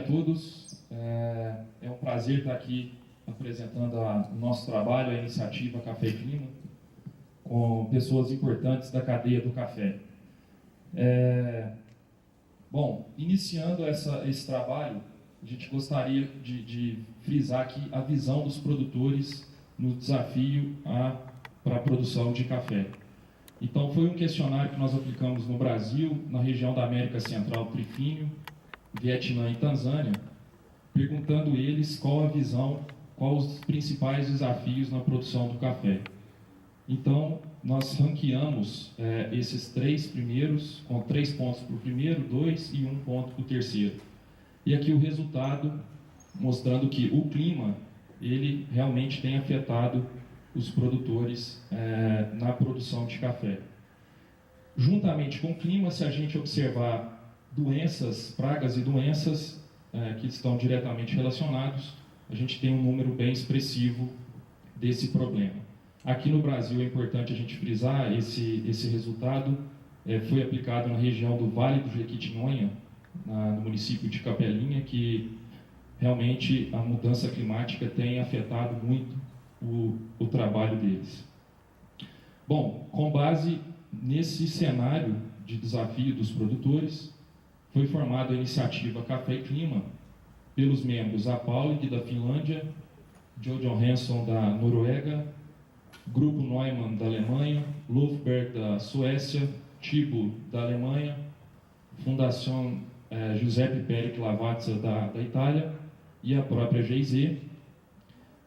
todos. É um prazer estar aqui apresentando o nosso trabalho, a iniciativa Café e Clima, com pessoas importantes da cadeia do café. Bom, iniciando esse trabalho, a gente gostaria de frisar aqui a visão dos produtores no desafio para a produção de café. Então, foi um questionário que nós aplicamos no Brasil, na região da América Central, Trifínio, Vietnã e Tanzânia, perguntando eles qual a visão, quais os principais desafios na produção do café. Então, nós ranqueamos esses 3 primeiros, com 3 pontos para o primeiro, 2 e 1 ponto para o terceiro. E aqui o resultado mostrando que o clima, ele realmente tem afetado os produtores na produção de café. Juntamente com o clima, se a gente observar doenças, pragas e doenças que estão diretamente relacionados, a gente tem um número bem expressivo desse problema. Aqui no Brasil é importante a gente frisar esse resultado, foi aplicado na região do Vale do Jequitinhonha, no município de Capelinha, que realmente a mudança climática tem afetado muito o trabalho deles. Bom, com base nesse cenário de desafio dos produtores, foi formada a iniciativa Café e Clima pelos membros Apaulig da Finlândia, Jojo Hanson da Noruega, Grupo Neumann da Alemanha, Lofberg da Suécia, Tibo da Alemanha, Fundação Giuseppe Peric Lavazza da Itália e a própria GIZ.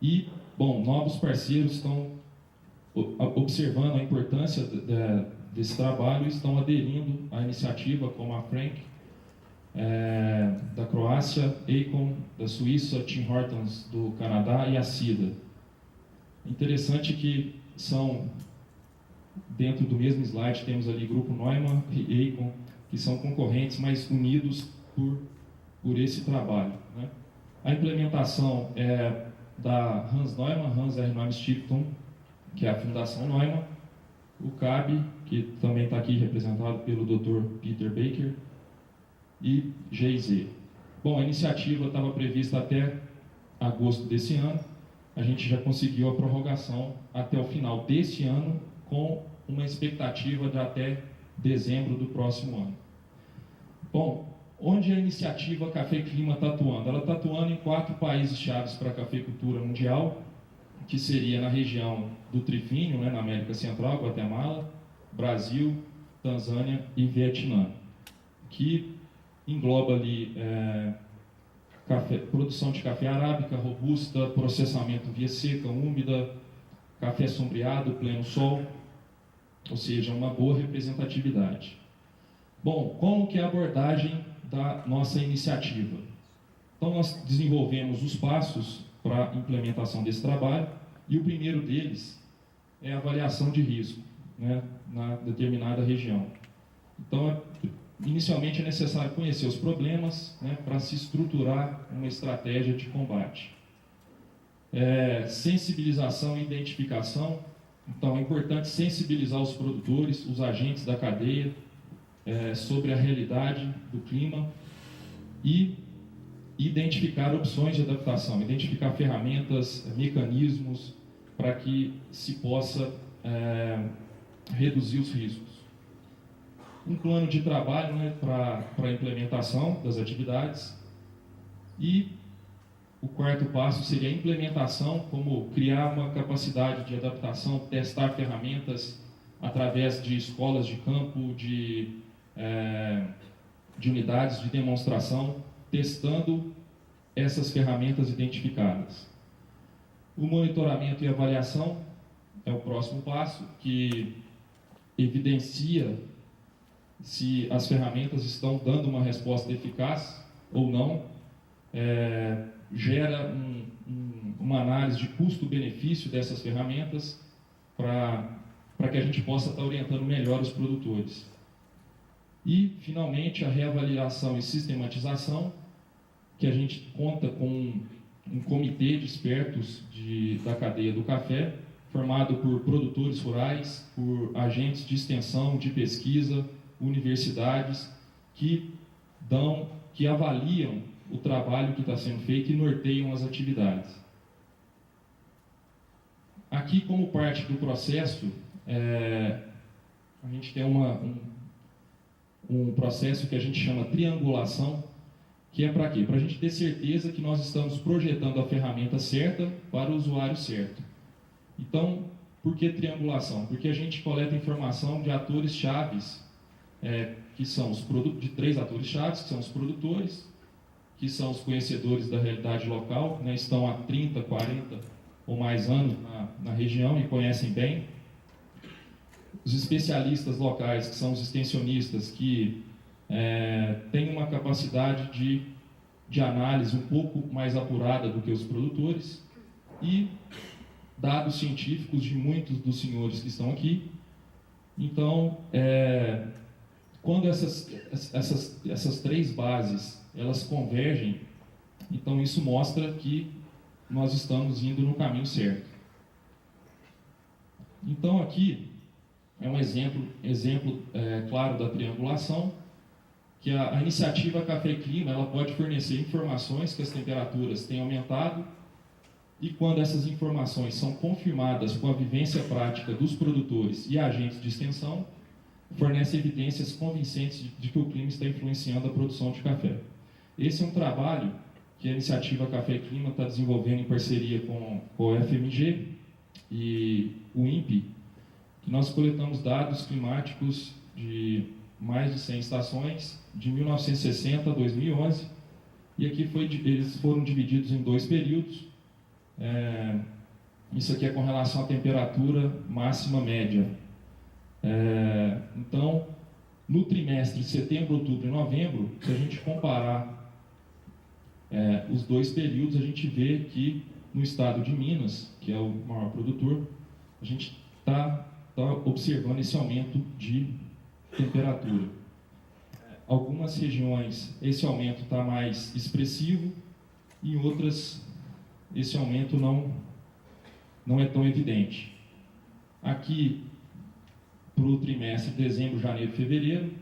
E, bom, novos parceiros estão observando a importância desse trabalho e estão aderindo à iniciativa, como a Frank da Croácia, Econ da Suíça, Tim Hortons do Canadá e a CIDA. Interessante que são, dentro do mesmo slide, temos ali Grupo Neumann e Econ, que são concorrentes, mas unidos por esse trabalho, né? A implementação é da Hans Neumann, Hans R. Neumann Stiftung, que é a Fundação Neumann, o CAB, que também está aqui representado pelo Dr. Peter Baker, e GIZ. Bom, a iniciativa estava prevista até agosto desse ano, a gente já conseguiu a prorrogação até o final deste ano, com uma expectativa de até dezembro do próximo ano. Bom, onde a iniciativa Café e Clima está atuando? Ela está atuando em 4 países chaves para a cafeicultura mundial, que seria na região do Trifínio, né, na América Central, Guatemala, Brasil, Tanzânia e Vietnã, que engloba ali produção de café arábica, robusta, processamento via seca, úmida, café sombreado, pleno sol, ou seja, uma boa representatividade. Bom, como que é a abordagem da nossa iniciativa? Então, nós desenvolvemos os passos para a implementação desse trabalho, e o primeiro deles é a avaliação de risco, né, na determinada região. Então, inicialmente é necessário conhecer os problemas, né, para se estruturar uma estratégia de combate. Sensibilização e identificação. Então, é importante sensibilizar os produtores, os agentes da cadeia, sobre a realidade do clima e identificar opções de adaptação, identificar ferramentas, mecanismos para que se possa reduzir os riscos. Um plano de trabalho, né, para a implementação das atividades. E o quarto passo seria a implementação, como criar uma capacidade de adaptação, testar ferramentas através de escolas de campo, de unidades de demonstração, testando essas ferramentas identificadas. O monitoramento e avaliação é o próximo passo, que evidencia se as ferramentas estão dando uma resposta eficaz ou não, gera uma análise de custo-benefício dessas ferramentas para que a gente possa estar orientando melhor os produtores. E, finalmente, a reavaliação e sistematização, que a gente conta com um comitê de expertos da cadeia do café, formado por produtores rurais, por agentes de extensão, de pesquisa, universidades, que avaliam o trabalho que está sendo feito e norteiam as atividades. Aqui, como parte do processo, a gente tem um processo que a gente chama triangulação, que é para quê? Para a gente ter certeza que nós estamos projetando a ferramenta certa para o usuário certo. Então, por que triangulação? Porque a gente coleta informação de atores chaves, que são de 3 atores chaves, que são os produtores, que são os conhecedores da realidade local, né, estão há 30, 40 ou mais anos na região e conhecem bem. Os especialistas locais, que são os extensionistas, que têm uma capacidade de análise um pouco mais apurada do que os produtores, e dados científicos de muitos dos senhores que estão aqui. Então, quando essas 3 bases elas convergem, então isso mostra que nós estamos indo no caminho certo. Então aqui é um exemplo claro da triangulação, que a iniciativa Café e Clima ela pode fornecer informações que as temperaturas têm aumentado, e quando essas informações são confirmadas com a vivência prática dos produtores e agentes de extensão, fornece evidências convincentes de que o clima está influenciando a produção de café. Esse é um trabalho que a iniciativa Café e Clima está desenvolvendo em parceria com o FMG e o INPE, que nós coletamos dados climáticos de mais de 100 estações, de 1960 a 2011, e aqui eles foram divididos em 2 períodos. Isso aqui é com relação à temperatura máxima média. Então, no trimestre de setembro, outubro e novembro, se a gente comparar os 2 períodos, a gente vê que no estado de Minas, que é o maior produtor, a gente está observando esse aumento de temperatura. Algumas regiões esse aumento está mais expressivo, e em outras esse aumento não é tão evidente. Aqui, para o trimestre de dezembro, janeiro e fevereiro,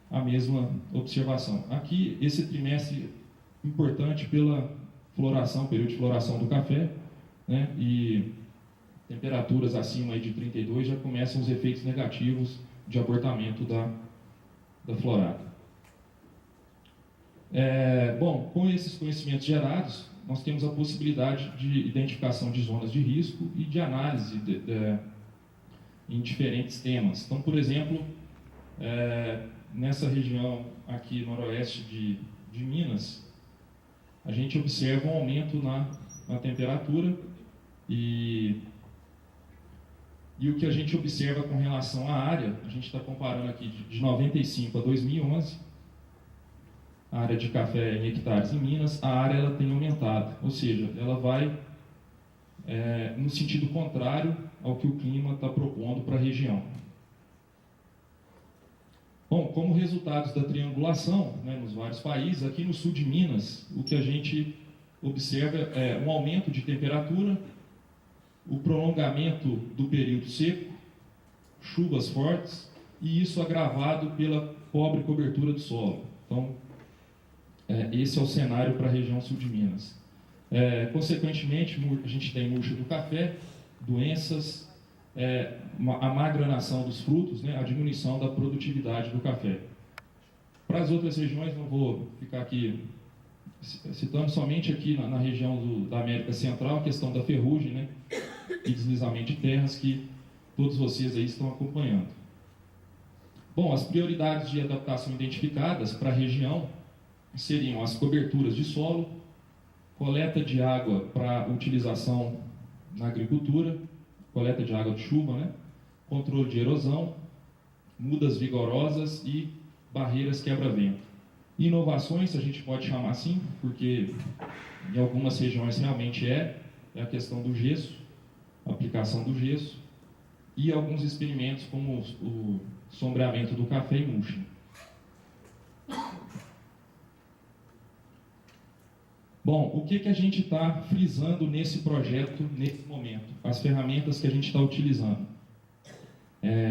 a mesma observação. Aqui, esse trimestre importante pela floração, período de floração do café, né, e temperaturas acima aí de 32 já começam os efeitos negativos de abortamento da florada. Bom, com esses conhecimentos gerados, nós temos a possibilidade de identificação de zonas de risco e de análise em diferentes temas. Então, por exemplo, nessa região aqui noroeste de Minas, a gente observa um aumento na temperatura, e o que a gente observa com relação à área, a gente está comparando aqui de 95 a 2011, a área de café em hectares em Minas, a área ela tem aumentado, ou seja, ela vai no sentido contrário ao que o clima está propondo para a região. Bom, como resultados da triangulação, né, nos vários países, aqui no sul de Minas, o que a gente observa é um aumento de temperatura, o prolongamento do período seco, chuvas fortes, e isso agravado pela pobre cobertura do solo. Então, esse é o cenário para a região sul de Minas. Consequentemente, a gente tem murcha do café, doenças, a má granação dos frutos, né, a diminuição da produtividade do café. Para as outras regiões, não vou ficar aqui citando, somente aqui na região da América Central, a questão da ferrugem, né, e deslizamento de terras, que todos vocês aí estão acompanhando. Bom, as prioridades de adaptação identificadas para a região seriam as coberturas de solo, coleta de água para utilização na agricultura, coleta de água de chuva, né? Controle de erosão, mudas vigorosas e barreiras quebra-vento. Inovações, a gente pode chamar assim, porque em algumas regiões realmente é a questão do gesso, a aplicação do gesso, e alguns experimentos como o sombreamento do café e mulching. Bom, o que a gente está frisando nesse projeto, nesse momento? As ferramentas que a gente está utilizando.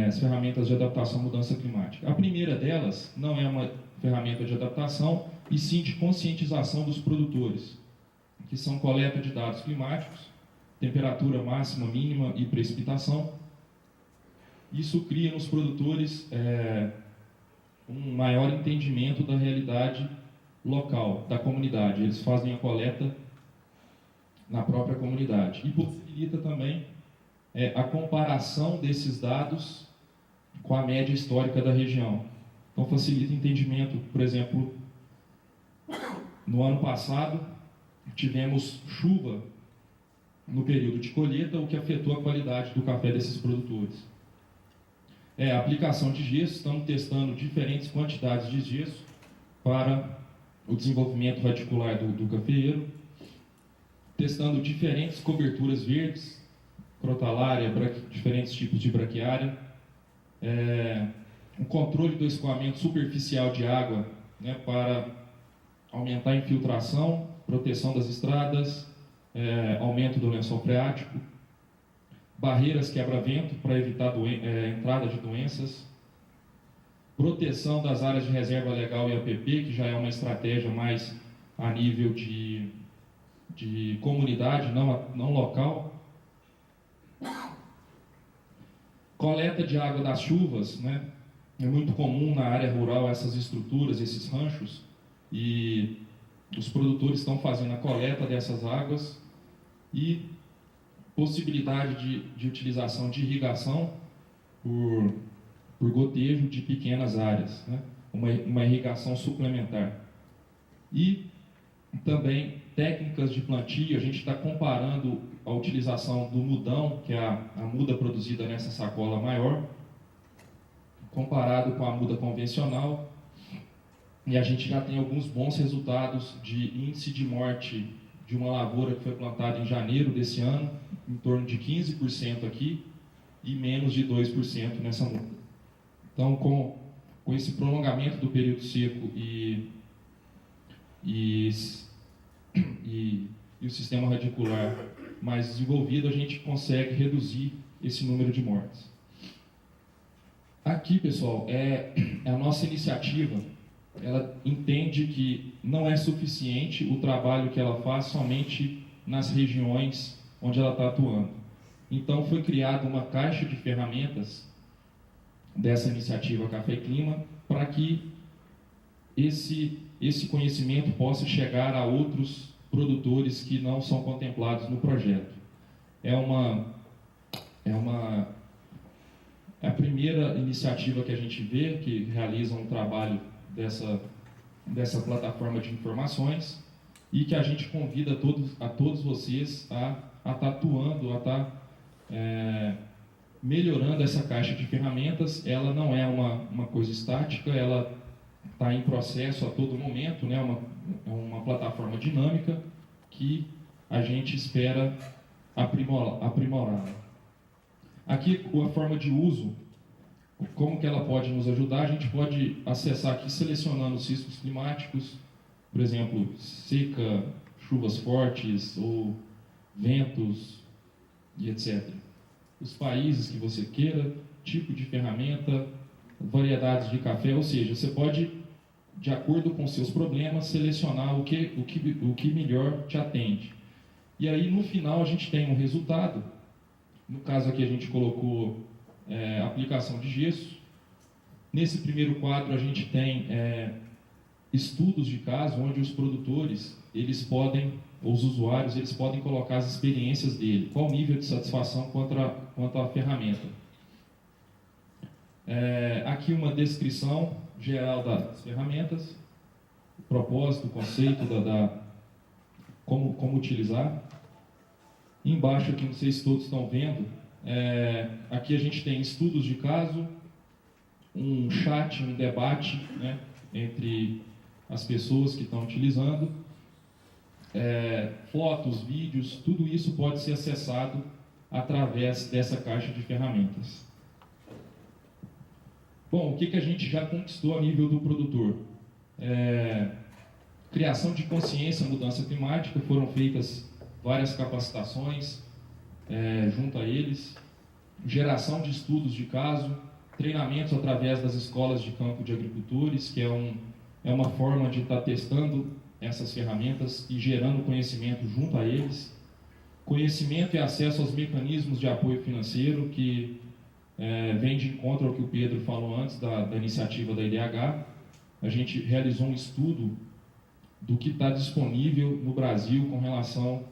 As ferramentas de adaptação à mudança climática. A primeira delas não é uma ferramenta de adaptação, e sim de conscientização dos produtores, que são coleta de dados climáticos, temperatura máxima, mínima e precipitação. Isso cria nos produtores um maior entendimento da realidade local, da comunidade. Eles fazem a coleta na própria comunidade. E possibilita também a comparação desses dados com a média histórica da região. Então facilita o entendimento, por exemplo, no ano passado tivemos chuva no período de colheita, o que afetou a qualidade do café desses produtores. A aplicação de gesso, estamos testando diferentes quantidades de gesso para o desenvolvimento radicular do cafeeiro, testando diferentes coberturas verdes, crotalária, diferentes tipos de braquiária, um controle do escoamento superficial de água, né, para aumentar a infiltração, proteção das estradas, aumento do lençol freático, barreiras quebra-vento para evitar entrada de doenças, proteção das áreas de reserva legal e APP, que já é uma estratégia mais a nível de comunidade, não local. Coleta de água das chuvas, né? É muito comum na área rural essas estruturas, esses ranchos, e os produtores estão fazendo a coleta dessas águas e possibilidade de utilização de irrigação por gotejo de pequenas áreas, né? Uma irrigação suplementar. E também técnicas de plantio. A gente está comparando a utilização do mudão, que é a muda produzida nessa sacola maior, comparado com a muda convencional, e a gente já tem alguns bons resultados de índice de morte de uma lavoura que foi plantada em janeiro desse ano, em torno de 15% aqui, e menos de 2% nessa muda. Então, com esse prolongamento do período seco e o sistema radicular mais desenvolvido, a gente consegue reduzir esse número de mortes. Aqui, pessoal, a nossa iniciativa. Ela entende que não é suficiente o trabalho que ela faz somente nas regiões onde ela está atuando. Então, foi criada uma caixa de ferramentas dessa iniciativa Café e Clima para que esse conhecimento possa chegar a outros produtores que não são contemplados no projeto. É a primeira iniciativa que a gente vê que realiza um trabalho dessa plataforma de informações e que a gente convida a todos vocês a estar atuando, a estar melhorando essa caixa de ferramentas. Ela não é uma coisa estática, ela está em processo a todo momento, né? É uma plataforma dinâmica que a gente espera aprimorar. Aqui, a forma de uso, como que ela pode nos ajudar? A gente pode acessar aqui selecionando os riscos climáticos, por exemplo, seca, chuvas fortes ou ventos e etc. Os países que você queira, tipo de ferramenta, variedades de café, ou seja, você pode, de acordo com seus problemas, selecionar o que melhor te atende. E aí, no final, a gente tem um resultado. No caso aqui, a gente colocou aplicação de gesso. Nesse primeiro quadro, a gente tem estudos de caso, onde os produtores, os usuários, eles podem colocar as experiências dele, qual o nível de satisfação quanto à ferramenta. Aqui uma descrição geral das ferramentas, o propósito, o conceito, como utilizar. Embaixo aqui, não sei se todos estão vendo, aqui a gente tem estudos de caso, um chat, um debate, né, entre as pessoas que estão utilizando, fotos, vídeos, tudo isso pode ser acessado através dessa caixa de ferramentas. Bom, o que a gente já conquistou a nível do produtor? Criação de consciência, mudança climática, foram feitas várias capacitações junto a eles, geração de estudos de caso, treinamentos através das escolas de campo de agricultores, que é é uma forma de estar testando essas ferramentas e gerando conhecimento junto a eles. Conhecimento e acesso aos mecanismos de apoio financeiro, que vem de encontro ao que o Pedro falou antes da iniciativa da IDH. A gente realizou um estudo do que está disponível no Brasil com relação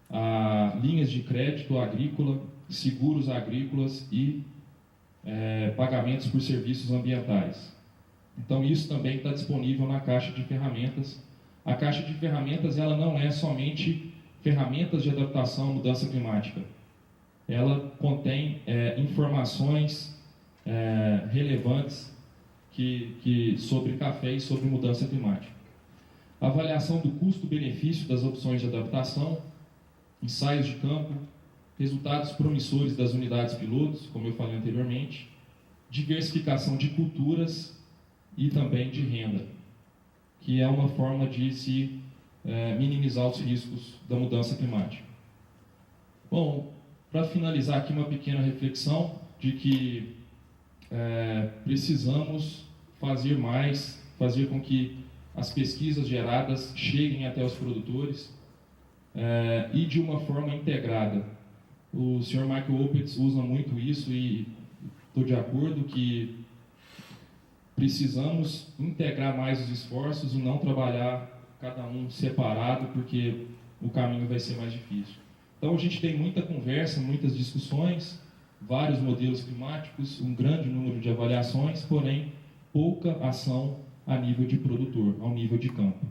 a linhas de crédito agrícola, seguros agrícolas e pagamentos por serviços ambientais. Então isso também está disponível na caixa de ferramentas. A caixa de ferramentas ela não é somente ferramentas de adaptação à mudança climática. Ela contém informações relevantes sobre café e sobre mudança climática. Avaliação do custo-benefício das opções de adaptação, ensaios de campo, resultados promissores das unidades pilotos, como eu falei anteriormente, diversificação de culturas e também de renda, que é uma forma de se minimizar os riscos da mudança climática. Bom, para finalizar aqui uma pequena reflexão de que precisamos fazer mais, fazer com que as pesquisas geradas cheguem até os produtores e de uma forma integrada. O Sr. Michael Opitz usa muito isso e estou de acordo que precisamos integrar mais os esforços e não trabalhar cada um separado, porque o caminho vai ser mais difícil. Então a gente tem muita conversa, muitas discussões, vários modelos climáticos, um grande número de avaliações, porém pouca ação a nível de produtor, ao nível de campo.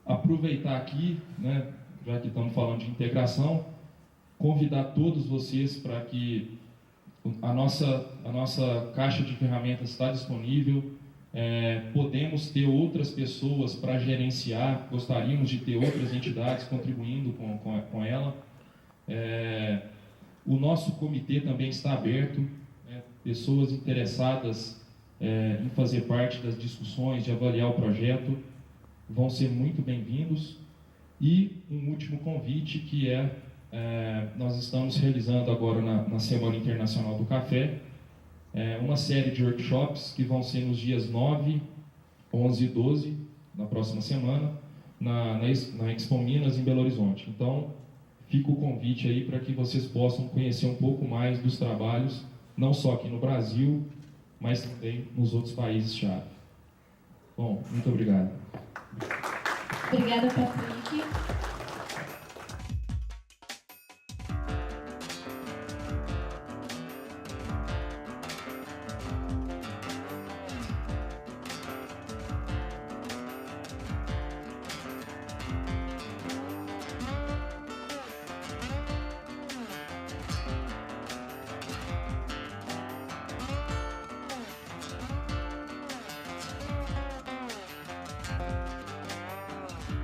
Aproveitar aqui, né, já que estamos falando de integração, convidar todos vocês para que a nossa caixa de ferramentas está disponível. Podemos ter outras pessoas para gerenciar, gostaríamos de ter outras entidades contribuindo com ela. O nosso comitê também está aberto, pessoas interessadas em fazer parte das discussões, de avaliar o projeto, vão ser muito bem-vindos. E um último convite que nós estamos realizando agora na Semana Internacional do Café, uma série de workshops que vão ser nos dias 9, 11 e 12, na próxima semana, na Expo Minas, em Belo Horizonte. Então, fica o convite aí para que vocês possam conhecer um pouco mais dos trabalhos, não só aqui no Brasil, mas também nos outros países-chave. Bom, muito obrigado. Obrigada, Patrick.